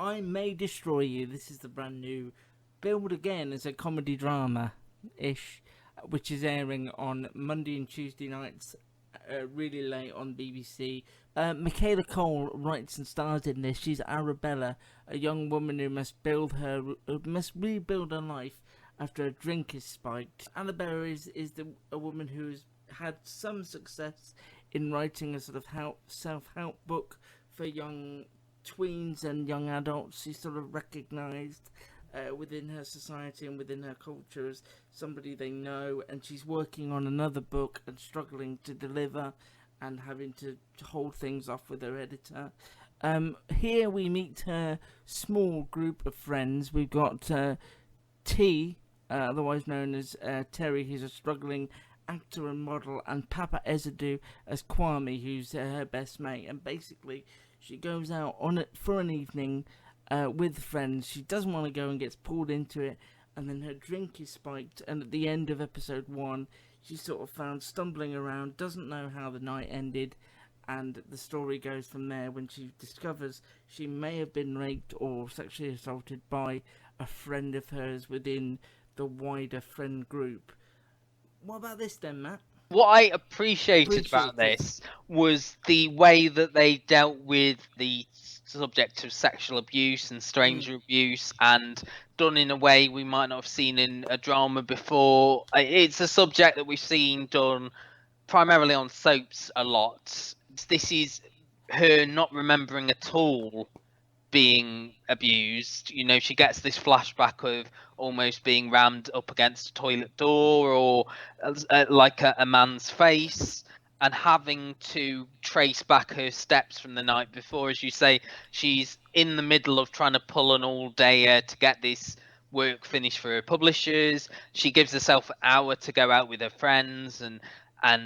I May Destroy You. This is the brand new, billed again as a comedy drama-ish, which is airing on Monday and Tuesday nights, really late on BBC. Michaela Coel writes and stars in this. She's Arabella, a young woman who must rebuild her life after a drink is spiked. Arabella is a woman who's had some success in writing a sort of self-help book for young tweens and young adults. She's sort of recognised within her society and within her culture as somebody they know, and she's working on another book and struggling to deliver and having to hold things off with her editor. Here we meet her small group of friends. We've got T, otherwise known as Terry, who's a struggling actor and model, and Papa Ezadu as Kwame, who's her best mate. And basically, she goes out on it for an evening with friends. She doesn't want to go and gets pulled into it, and then her drink is spiked. And at the end of episode 1, she's sort of found stumbling around, doesn't know how the night ended, and the story goes from there when she discovers she may have been raped or sexually assaulted by a friend of hers within the wider friend group. What about this then, Matt? What I appreciated about this was the way that they dealt with the subject of sexual abuse and stranger abuse, and done in a way we might not have seen in a drama before. It's a subject that we've seen done primarily on soaps a lot. This is her not remembering at all being abused. You know, she gets this flashback of almost being rammed up against a toilet door, or like a man's face, and having to trace back her steps from the night before. As you say, she's in the middle of trying to pull an all-dayer to get this work finished for her publishers. She gives herself an hour to go out with her friends, and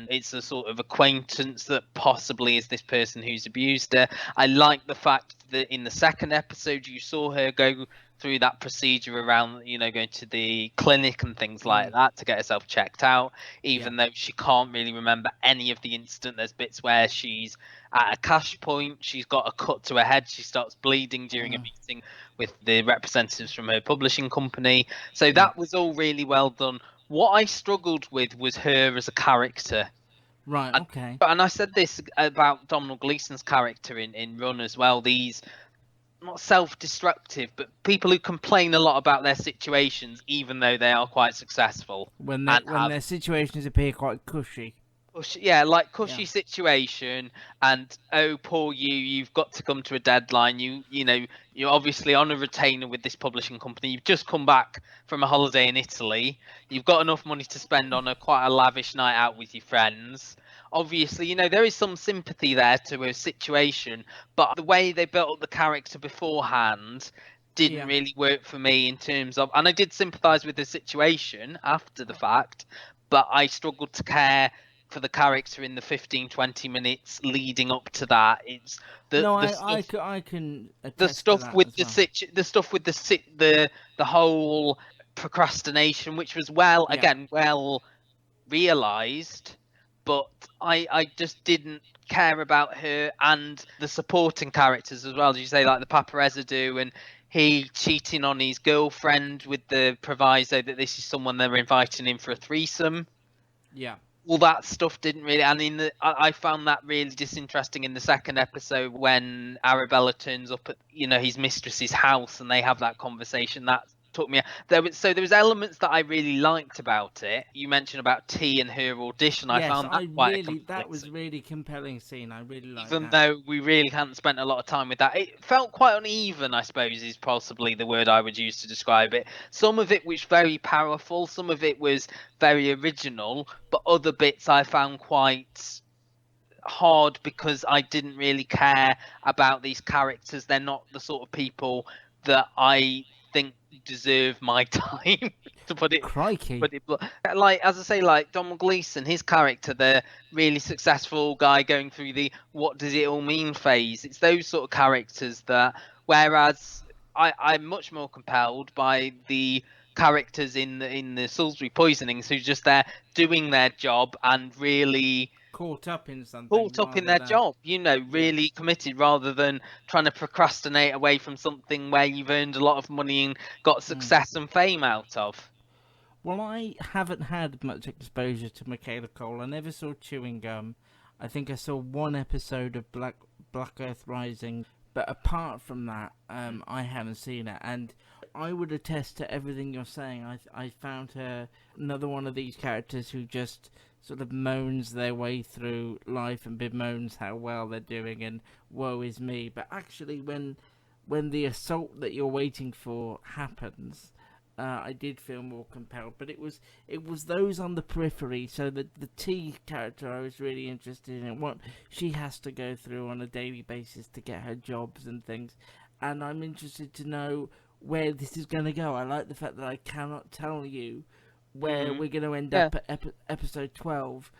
it's a sort of acquaintance that possibly is this person who's abused her. I like the fact that in the second episode you saw her go through that procedure around, you know, going to the clinic and things like that to get herself checked out, even though she can't really remember any of the incident. There's bits where she's at a cash point, she's got a cut to her head, she starts bleeding during a meeting with the representatives from her publishing company. So that was all really well done. What I struggled with was her as a character. Right, okay. And I said this about Domhnall Gleeson's character in Run as well. These, not self-destructive, but people who complain a lot about their situations, even though they are quite successful. When their situations appear quite cushy. Yeah, like cushy situation, and oh poor you've got to come to a deadline. You know, you're obviously on a retainer with this publishing company. You've just come back from a holiday in Italy. You've got enough money to spend on quite a lavish night out with your friends. Obviously, you know, there is some sympathy there to her situation, but the way they built up the character beforehand didn't really work for me in terms of, and I did sympathise with the situation after the fact, but I struggled to care for the character in the 15-20 minutes leading up to that. It's I can the stuff with the whole procrastination, which was well realized, but I just didn't care about her, and the supporting characters as well, as you say, like the Papa Ezadu, and he cheating on his girlfriend with the proviso that this is someone they're inviting in for a threesome. All that stuff didn't really, and I found that really disinteresting in the second episode when Arabella turns up at, you know, his mistress's house and they have that conversation. That took me. There was elements that I really liked about it. You mentioned about T and her audition. I found that that was really compelling scene. I really liked even though we really hadn't spent a lot of time with that. It felt quite uneven, I suppose, is possibly the word I would use to describe it. Some of it was very powerful, some of it was very original, but other bits I found quite hard because I didn't really care about these characters. They're not the sort of people that I think deserve my time, to put it. Crikey. Like, as I say, like Domhnall Gleeson, his character, the really successful guy going through the what does it all mean phase. It's those sort of characters that, whereas I'm much more compelled by the characters in the Salisbury Poisonings who's just there doing their job and really caught up in something caught up in rather their than job, really committed rather than trying to procrastinate away from something where you've earned a lot of money and got success and fame out of. Well, I haven't had much exposure to Michaela Coel. I never saw Chewing Gum. I think I saw one episode of Black Earth Rising, but apart from that, I haven't seen it. And I would attest to everything you're saying. I found her another one of these characters who just sort of moans their way through life and bemoans how well they're doing and woe is me. But actually, when the assault that you're waiting for happens, I did feel more compelled. But it was those on the periphery. So the T character, I was really interested in what she has to go through on a daily basis to get her jobs and things. And I'm interested to know where this is going to go. I like the fact that I cannot tell you where we're going to end up at episode 12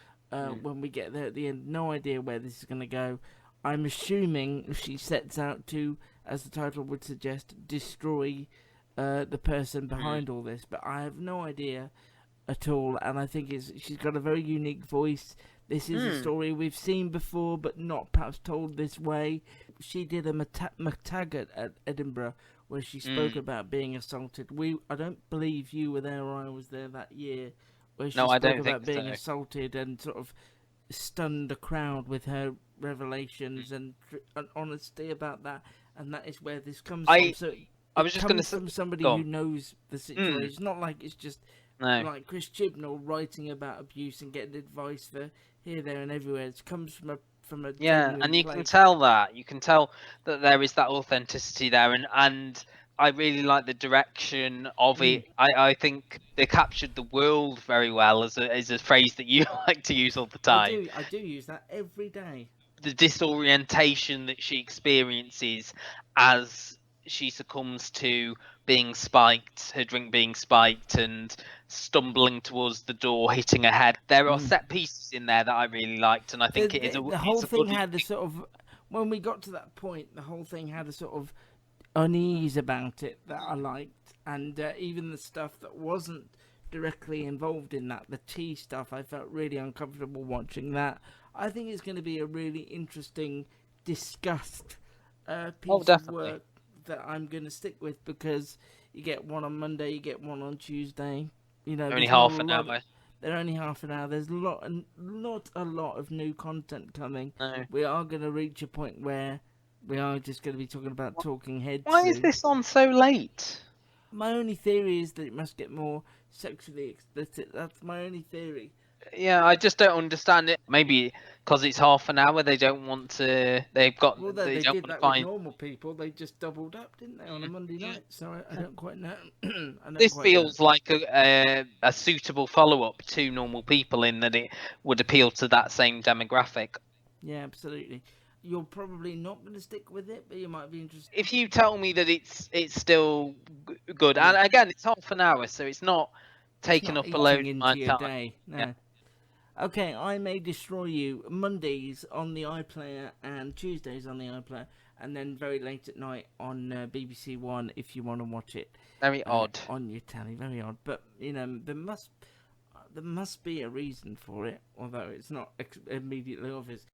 when we get there at the end. No idea where this is going to go. I'm assuming she sets out to, as the title would suggest, destroy the person behind all this, but I have no idea at all. And I think she's got a very unique voice. This is a story we've seen before, but not perhaps told this way. She did a McTaggart at Edinburgh, where she spoke about being assaulted. I don't believe you were there or I was there that year, where she spoke about being assaulted and sort of stunned the crowd with her revelations and honesty about that. And that is where this comes from. So I was just going to say, from somebody who knows the situation. It's not like it's just like Chris Chibnall writing about abuse and getting advice for here, there, and everywhere. It comes from a and you place. can tell that. You can tell that there is that authenticity there, and I really like the direction of it. I think they captured the world very well, as a phrase that you like to use all the time. I do use that every day. The disorientation that she experiences as she succumbs to being spiked, her drink being spiked, and stumbling towards the door, hitting her head. There are set pieces in there that I really liked, and I think the whole thing had a sort of, when we got to that point, the whole thing had a sort of unease about it that I liked, and even the stuff that wasn't directly involved in that, the tea stuff, I felt really uncomfortable watching that. I think it's going to be a really interesting, discussed piece of work that I'm going to stick with, because you get one on Monday, you get one on Tuesday. Only half an hour. They're only half an hour. There's not a lot of new content coming. No. We are going to reach a point where we are just going to be talking about Talking Heads. Why is this on so late? My only theory is that it must get more sexually explicit. That's my only theory. Yeah, I just don't understand it. Maybe because it's half an hour, they don't want to. They've got. Well, they did that with normal people. They just doubled up, didn't they, on a Monday night? So I don't quite know. This feels like a suitable follow-up to Normal People, in that it would appeal to that same demographic. Yeah, absolutely. You're probably not going to stick with it, but you might be interested. If you tell me that it's still good, and again, it's half an hour, so it's not taking up a load of my time. Day. No. Yeah. Okay, I May Destroy You, Mondays on the iPlayer and Tuesdays on the iPlayer, and then very late at night on BBC One if you want to watch it. Very odd. On your telly, very odd. But, there must be a reason for it, although it's not immediately obvious.